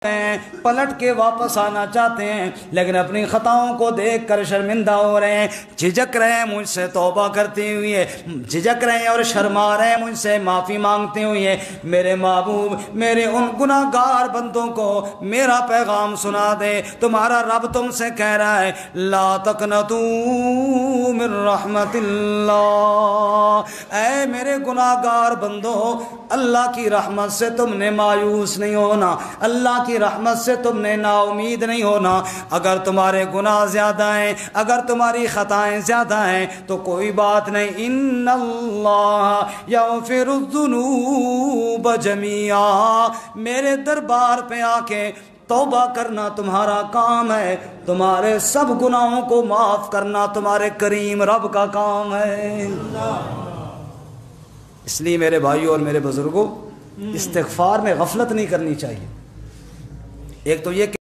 پلٹ کے واپس آنا چاہتے ہیں لیکن اپنی خطاؤں کو دیکھ کر شرمندہ ہو رہے ہیں، جھجک رہے ہیں مجھ سے توبہ کرتے ہوئے، جھجک رہے ہیں اور شرما رہے ہیں مجھ سے معافی مانگتے ہوئے۔ میرے محبوب میرے ان گناہ گار بندوں کو میرا پیغام سنا دے، تمہارا رب تم سے کہہ رہا ہے لا تقنطوا من رحمت اللہ، اے میرے گناہ گار بندو اللہ کی رحمت سے تم نے مایوس نہیں ہونا، اللہ کی رحمت سے تم نے نا امید نہیں ہونا۔ اگر تمہارے گناہ زیادہ ہیں، اگر تمہاری خطائیں زیادہ ہیں تو کوئی بات نہیں، ان اللہ یغفر الذنوب جميعا، میرے دربار پہ آ کے توبہ کرنا تمہارا کام ہے، تمہارے سب گناہوں کو معاف کرنا تمہارے کریم رب کا کام ہے۔ اس لیے میرے بھائیوں اور میرے بزرگوں، استغفار میں غفلت نہیں کرنی چاہیے۔ ایک تو یہ کہ